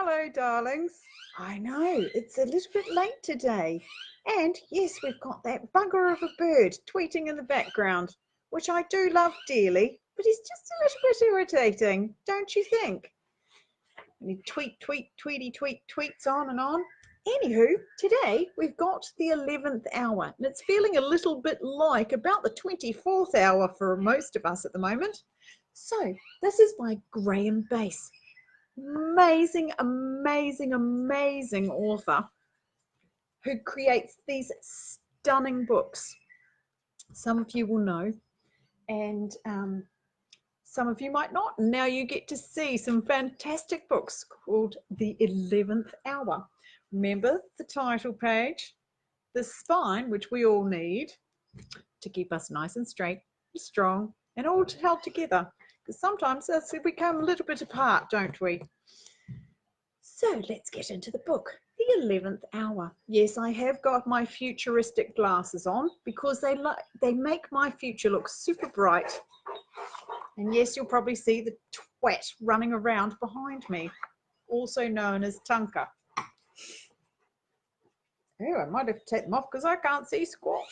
Hello, darlings. I know, it's a little bit late today. And yes, we've got that bugger of a bird tweeting in the background, which I do love dearly, but he's just a little bit irritating, don't you think? And he tweets on and on. Anywho, today we've got the 11th hour, and it's feeling a little bit like about the 24th hour for most of us at the moment. So this is by Graham Bass. Amazing author who creates these stunning books. Some of you will know, and some of you might not. Now you get to see some fantastic books called The 11th Hour. Remember the title page, the spine, which we all need to keep us nice and straight and strong and all held together. Because sometimes we become a little bit apart, don't we? So let's get into the book, The 11th Hour. Yes, I have got my futuristic glasses on because they make my future look super bright. And yes, you'll probably see the twat running around behind me, also known as Tunka. Oh, I might have to take them off because I can't see squat.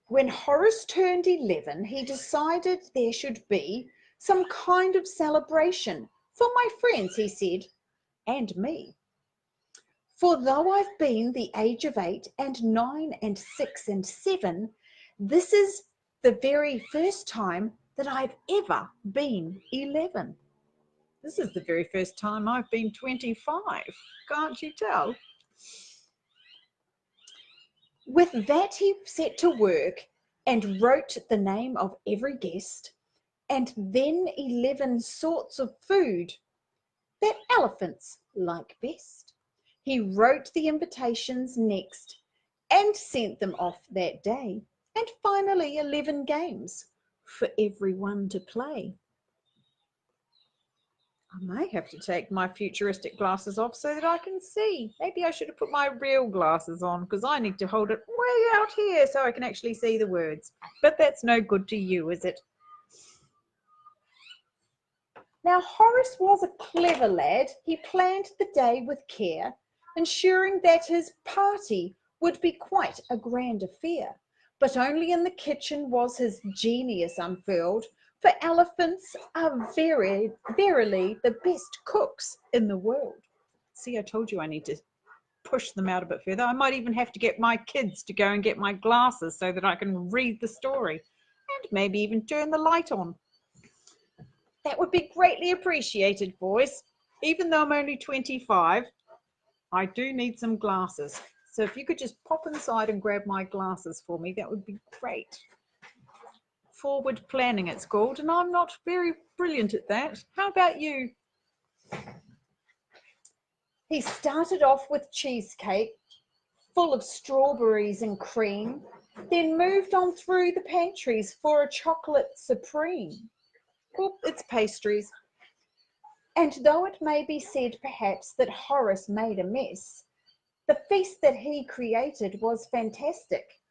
When Horace turned 11, he decided there should be some kind of celebration for my friends, he said, and me. For though I've been the age of 8 and 9 and 6 and 7, this is the very first time that I've ever been 11. This is the very first time I've been 25. Can't you tell? With that, he set to work and wrote the name of every guest, and then 11 sorts of food that elephants like best. He wrote the invitations next and sent them off that day, and finally 11 games for everyone to play. I may have to take my futuristic glasses off so that I can see. Maybe I should have put my real glasses on because I need to hold it way out here so I can actually see the words. But that's no good to you, is it? Now, Horace was a clever lad. He planned the day with care, ensuring that his party would be quite a grand affair. But only in the kitchen was his genius unfurled, for elephants are verily the best cooks in the world. See, I told you I need to push them out a bit further. I might even have to get my kids to go and get my glasses so that I can read the story and maybe even turn the light on. That would be greatly appreciated, boys. Even though I'm only 25, I do need some glasses. So if you could just pop inside and grab my glasses for me, that would be great. Forward planning, it's called, and I'm not very brilliant at that. How about you? He started off with cheesecake, full of strawberries and cream, then moved on through the pantries for a chocolate supreme. Well, it's pastries. And though it may be said perhaps that Horace made a mess, the feast that he created was fantastic,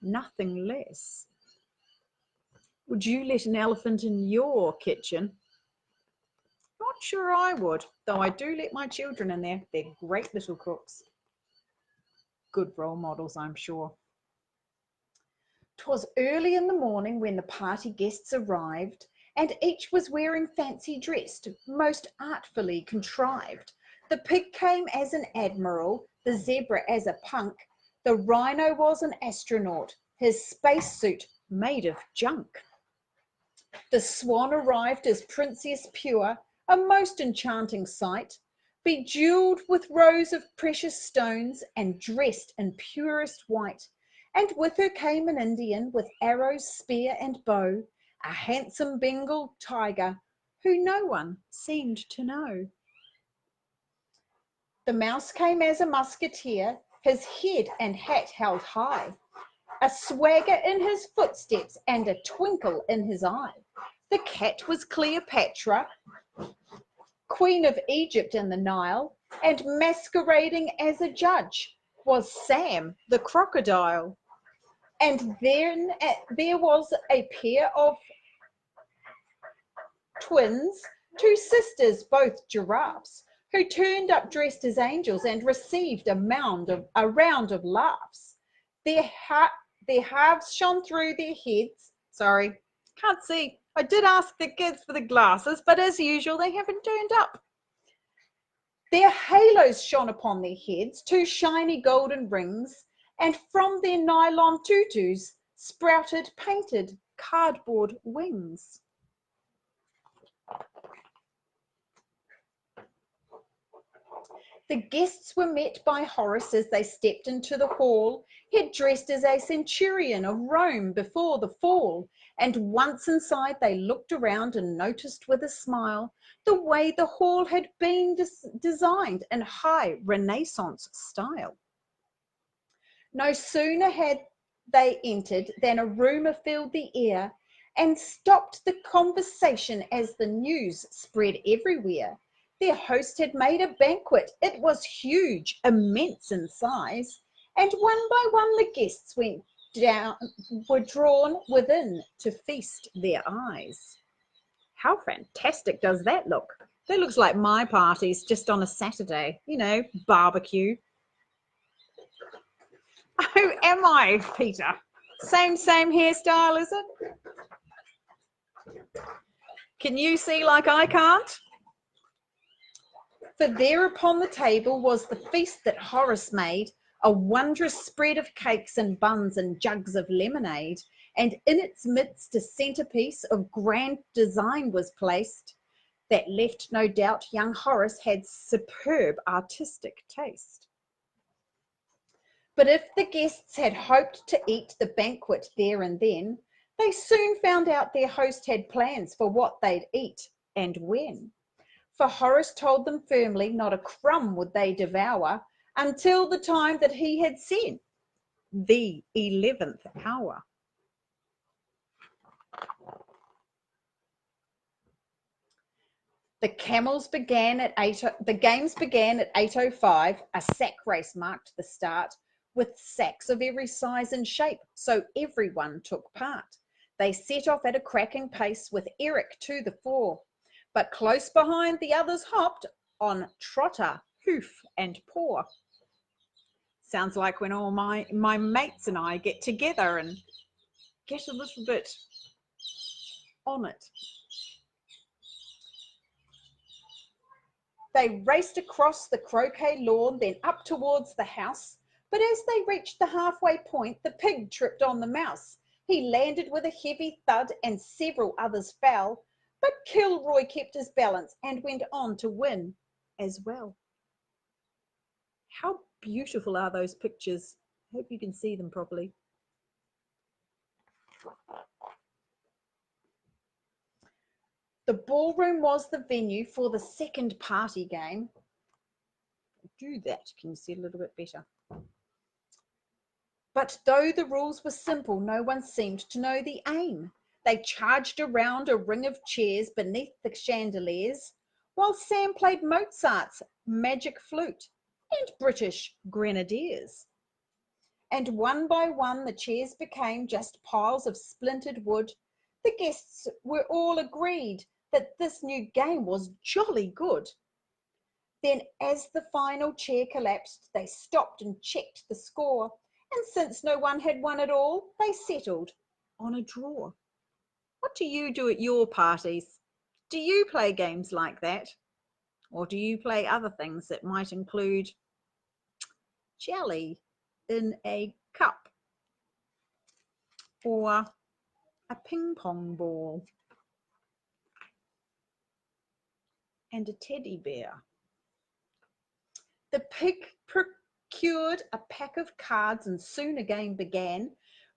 nothing less. Would you let an elephant in your kitchen? Not sure I would, though I do let my children in there. They're great little cooks. Good role models, I'm sure. 'Twas early in the morning when the party guests arrived, and each was wearing fancy dress, most artfully contrived. The pig came as an admiral, the zebra as a punk, the rhino was an astronaut, his spacesuit made of junk. The swan arrived as princess pure, a most enchanting sight, bejeweled with rows of precious stones and dressed in purest white. And with her came an Indian with arrows, spear and bow, a handsome Bengal tiger who no one seemed to know. The mouse came as a musketeer, his head and hat held high, a swagger in his footsteps and a twinkle in his eye. The cat was Cleopatra, Queen of Egypt and the Nile, and masquerading as a judge was Sam the crocodile. And then there was a pair of twins two sisters, both giraffes, who turned up dressed as angels and received a round of laughs. Their halves shone through their heads. Sorry, can't see. I did ask the kids for the glasses, but as usual, they haven't turned up. Their halos shone upon their heads, two shiny golden rings, and from their nylon tutus sprouted painted cardboard wings. The guests were met by Horace as they stepped into the hall. He'd dressed as a centurion of Rome before the fall, and once inside they looked around and noticed with a smile the way the hall had been designed in high Renaissance style. No sooner had they entered than a rumour filled the air and stopped the conversation as the news spread everywhere. Their host had made a banquet. It was huge, immense in size, and one by one the guests were drawn within to feast their eyes. How fantastic does that look? That looks like my parties just on a Saturday, you know, barbecue. Who am I, Peter? Same hairstyle, is it? Can you see like I can't? For there upon the table was the feast that Horace made, a wondrous spread of cakes and buns and jugs of lemonade, and in its midst a centrepiece of grand design was placed that left no doubt young Horace had superb artistic taste. But if the guests had hoped to eat the banquet there and then, they soon found out their host had plans for what they'd eat and when. For Horace told them firmly not a crumb would they devour until the time that he had said, the 11th hour. The games began at 8:05. A sack race marked the start, with sacks of every size and shape, so everyone took part. They set off at a cracking pace, with Eric to the fore, but close behind the others hopped on Trotter, Hoof and Paw. Sounds like when all my mates and I get together and get a little bit on it. They raced across the croquet lawn, then up towards the house. But as they reached the halfway point, the pig tripped on the mouse. He landed with a heavy thud and several others fell. But Kilroy kept his balance and went on to win as well. How beautiful are those pictures? I hope you can see them properly. The ballroom was the venue for the second party game. Do that, can you see a little bit better? But though the rules were simple, no one seemed to know the aim. They charged around a ring of chairs beneath the chandeliers, while Sam played Mozart's magic flute and British grenadiers. And one by one the chairs became just piles of splintered wood. The guests were all agreed that this new game was jolly good. Then as the final chair collapsed, they stopped and checked the score, and since no one had won at all, they settled on a draw. What do you do at your parties? Do you play games like that? Or do you play other things that might include jelly in a cup or a ping pong ball and a teddy bear? The pig procured a pack of cards and soon a game began.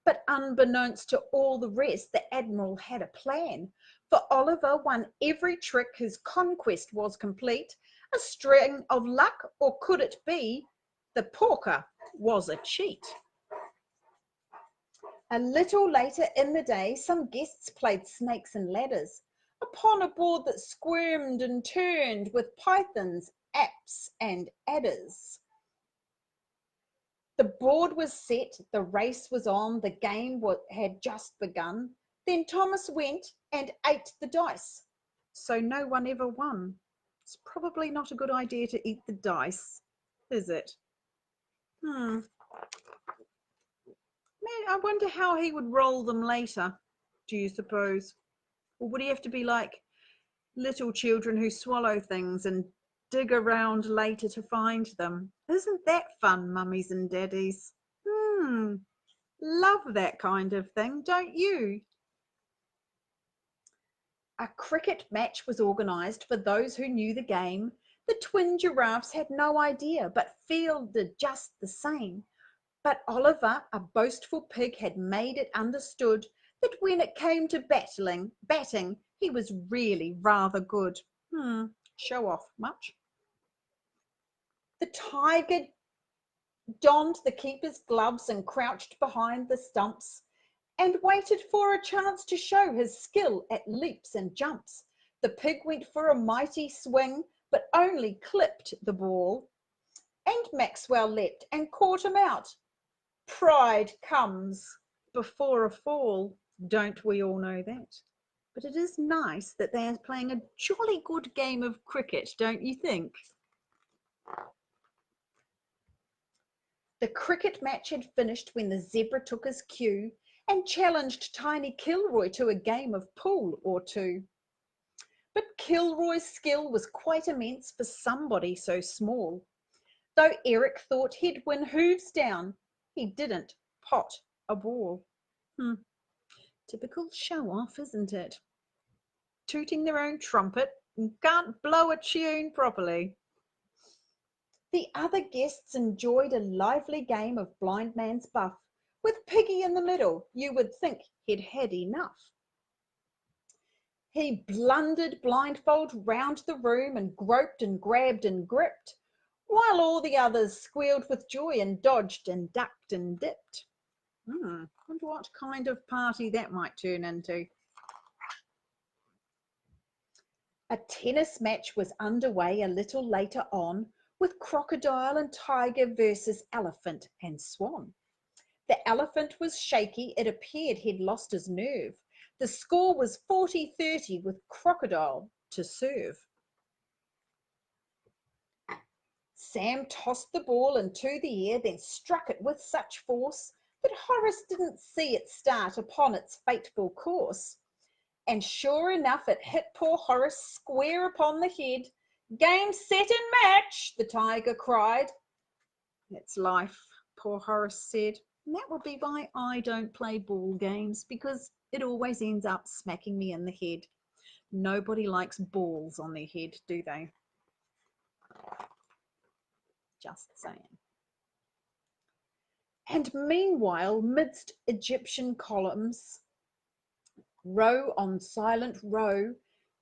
But unbeknownst to all the rest, the Admiral had a plan. For Oliver won every trick, his conquest was complete. A string of luck, or could it be the porker was a cheat? A little later in the day, some guests played snakes and ladders upon a board that squirmed and turned with pythons, apes and adders. The board was set, the race was on, the game had just begun. Then Thomas went and ate the dice. so no one ever won. It's probably not a good idea to eat the dice, is it? Man, I wonder how he would roll them later, do you suppose? Or would he have to be like little children who swallow things and dig around later to find them? Isn't that fun, mummies and daddies? Love that kind of thing, don't you? A cricket match was organised for those who knew the game. The twin giraffes had no idea, but fielded just the same. But Oliver, a boastful pig, had made it understood that when it came to batting, he was really rather good. Show off much? The tiger donned the keeper's gloves and crouched behind the stumps and waited for a chance to show his skill at leaps and jumps. The pig went for a mighty swing, but only clipped the ball. And Maxwell leapt and caught him out. Pride comes before a fall. Don't we all know that? But it is nice that they are playing a jolly good game of cricket, don't you think? The cricket match had finished when the zebra took his cue and challenged Tiny Kilroy to a game of pool or two. But Kilroy's skill was quite immense for somebody so small. Though Eric thought he'd win hooves down, he didn't pot a ball. Typical show-off, isn't it? Tooting their own trumpet and can't blow a tune properly. The other guests enjoyed a lively game of blind man's buff. With Piggy in the middle, you would think he'd had enough. He blundered blindfold round the room and groped and grabbed and gripped, while all the others squealed with joy and dodged and ducked and dipped. Wonder what kind of party that might turn into. A tennis match was underway a little later on, with crocodile and tiger versus elephant and swan. The elephant was shaky. It appeared he'd lost his nerve. The score was 40-30 with crocodile to serve. Sam tossed the ball into the air, then struck it with such force that Horace didn't see it start upon its fateful course. And sure enough, it hit poor Horace square upon the head. Game, set, and match, the tiger cried. That's life, poor Horace said. And that would be why I don't play ball games, because it always ends up smacking me in the head. Nobody likes balls on their head, do they? Just saying. And meanwhile, midst Egyptian columns, row on silent row,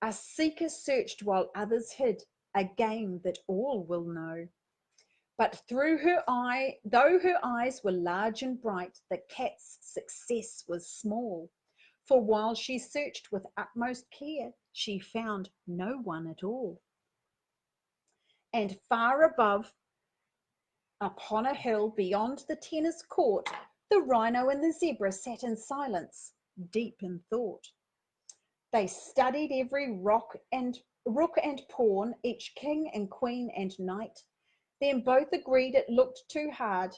a seeker searched while others hid, a game that all will know. But though her eyes were large and bright, the cat's success was small. For while she searched with utmost care, she found no one at all. And far above, upon a hill beyond the tennis court, the rhino and the zebra sat in silence, deep in thought. They studied every rook and pawn, each king and queen and knight. Then both agreed it looked too hard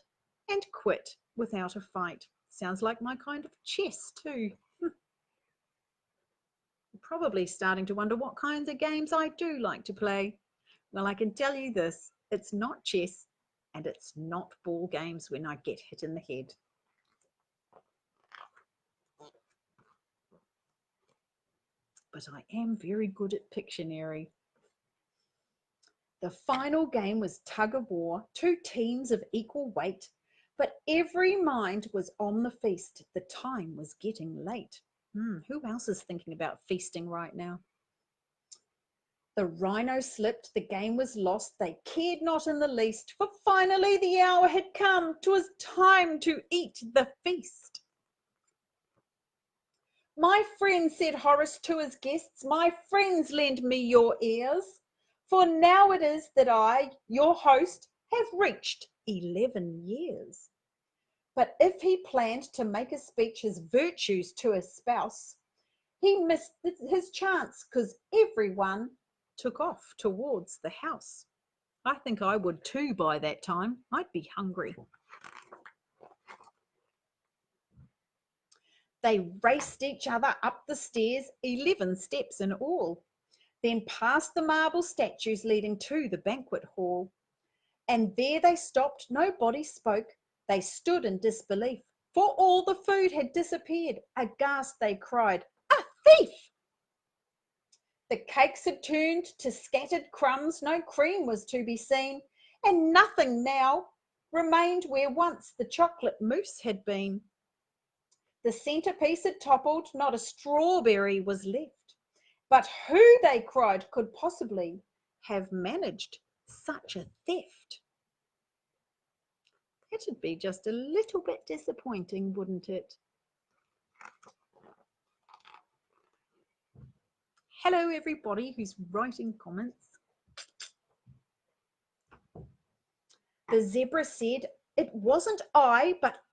and quit without a fight. Sounds like my kind of chess too. Probably starting to wonder what kinds of games I do like to play. Well, I can tell you this, it's not chess and it's not ball games when I get hit in the head. But I am very good at Pictionary. The final game was tug of war, two teams of equal weight, but every mind was on the feast. The time was getting late. Who else is thinking about feasting right now? The rhino slipped, the game was lost, they cared not in the least, for finally the hour had come, 'twas time to eat the feast. My friends, said Horace to his guests, my friends, lend me your ears, for now it is that I, your host, have reached 11 years. But if he planned to make a speech his virtues to espouse, He missed his chance because everyone took off towards the house. I think I would too by that time. I'd be hungry. They raced each other up the stairs, 11 steps in all, then past the marble statues leading to the banquet hall. And there they stopped, nobody spoke. They stood in disbelief, for all the food had disappeared. Aghast they cried, "A thief!" The cakes had turned to scattered crumbs, no cream was to be seen, and nothing now remained where once the chocolate mousse had been. The centerpiece had toppled, not a strawberry was left. But who, they cried, could possibly have managed such a theft? That'd be just a little bit disappointing, wouldn't it? Hello, everybody who's writing comments. The zebra said, "It wasn't I, but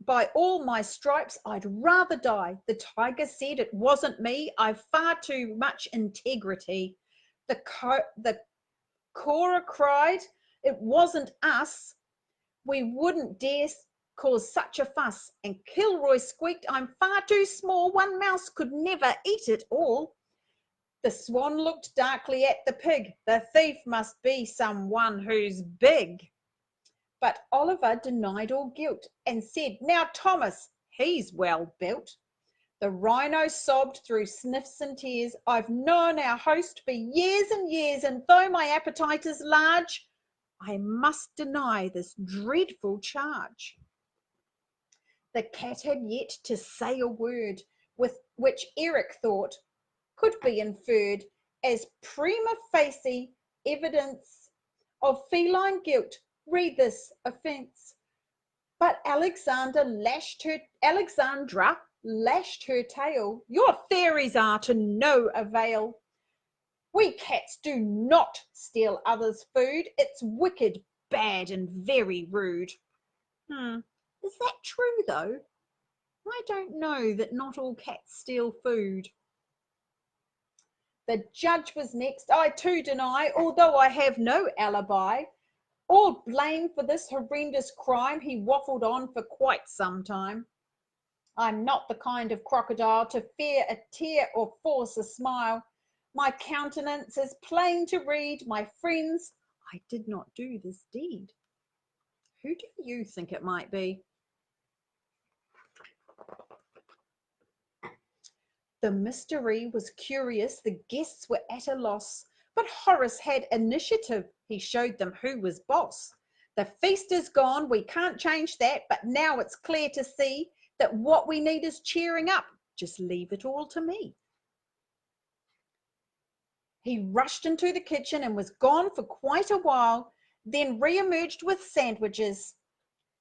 by all my stripes, I'd rather die." The tiger said, "It wasn't me. I've far too much integrity." The Cora cried, "It wasn't us. We wouldn't dare cause such a fuss." And Kilroy squeaked, "I'm far too small. One mouse could never eat it all." The swan looked darkly at the pig. "The thief must be someone who's big." But Oliver denied all guilt and said, "Now Thomas, he's well built." The rhino sobbed through sniffs and tears, "I've known our host for years and years, and though my appetite is large, I must deny this dreadful charge." The cat had yet to say a word, with which Eric thought could be inferred as prima facie evidence of feline guilt. Read this offence. But Alexandra lashed her tail. "Your theories are to no avail. We cats do not steal others' food. It's wicked, bad, and very rude." Is that true, though? I don't know that not all cats steal food. The judge was next. "I too deny, although I have no alibi, all blame for this horrendous crime." He waffled on for quite some time. "I'm not the kind of crocodile to fear a tear or force a smile. My countenance is plain to read. My friends, I did not do this deed." Who do you think it might be? The mystery was curious. The guests were at a loss, but Horace had initiative. He showed them who was boss. "The feast is gone. We can't change that, but now it's clear to see that what we need is cheering up. Just leave it all to me." He rushed into the kitchen and was gone for quite a while, then re-emerged with sandwiches,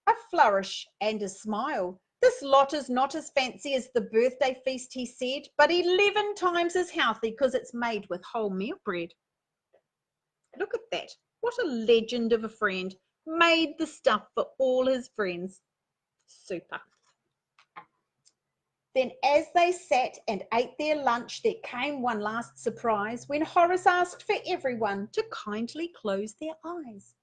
a flourish and a smile. "This lot is not as fancy as the birthday feast," he said, "but 11 times as healthy because it's made with wholemeal bread." Look at that. What a legend of a friend. Made the stuff for all his friends. Super. Then as they sat and ate their lunch, there came one last surprise when Horace asked for everyone to kindly close their eyes.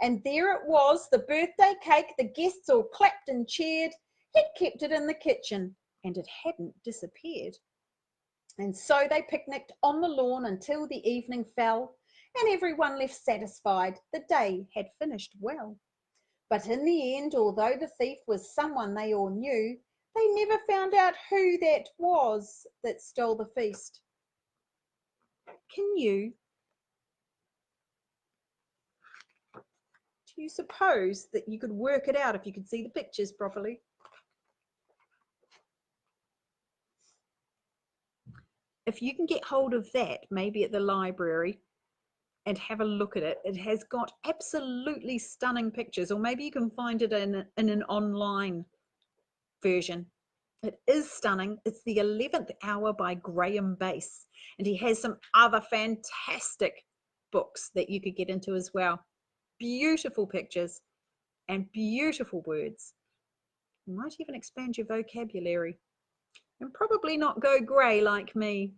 And there it was, the birthday cake. The guests all clapped and cheered. He'd kept it in the kitchen and it hadn't disappeared. And so they picnicked on the lawn until the evening fell, and everyone left satisfied. The day had finished well. But in the end, although the thief was someone they all knew, they never found out who that was that stole the feast. Can you? Do you suppose that you could work it out if you could see the pictures properly? If you can get hold of that, maybe at the library, and have a look at it, it has got absolutely stunning pictures, or maybe you can find it in an online version. It is stunning. It's The 11th Hour by Graham Base, and he has some other fantastic books that you could get into as well. Beautiful pictures and beautiful words. You might even expand your vocabulary. and probably not go grey like me.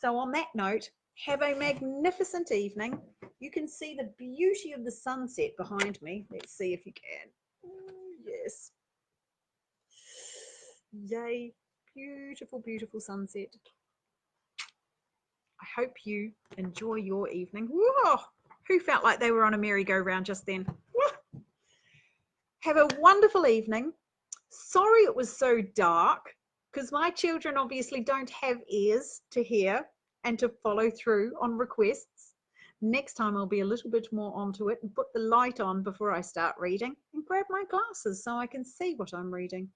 So on that note, have a magnificent evening. You can see the beauty of the sunset behind me. Let's see if you can. Yes. Yay. Beautiful, beautiful sunset. I hope you enjoy your evening. Whoa! Who felt like they were on a merry-go-round just then? Whoa. Have a wonderful evening. Sorry it was so dark, because my children obviously don't have ears to hear and to follow through on requests. Next time I'll be a little bit more onto it and put the light on before I start reading and grab my glasses so I can see what I'm reading.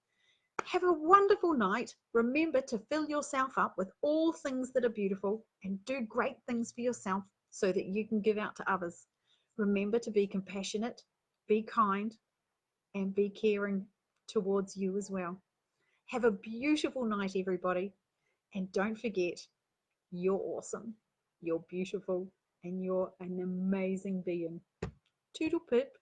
Have a wonderful night. Remember to fill yourself up with all things that are beautiful and do great things for yourself so that you can give out to others. Remember to be compassionate, be kind, and be caring towards you as well. Have a beautiful night, everybody. And don't forget, you're awesome, you're beautiful, and you're an amazing being. Toodle pip.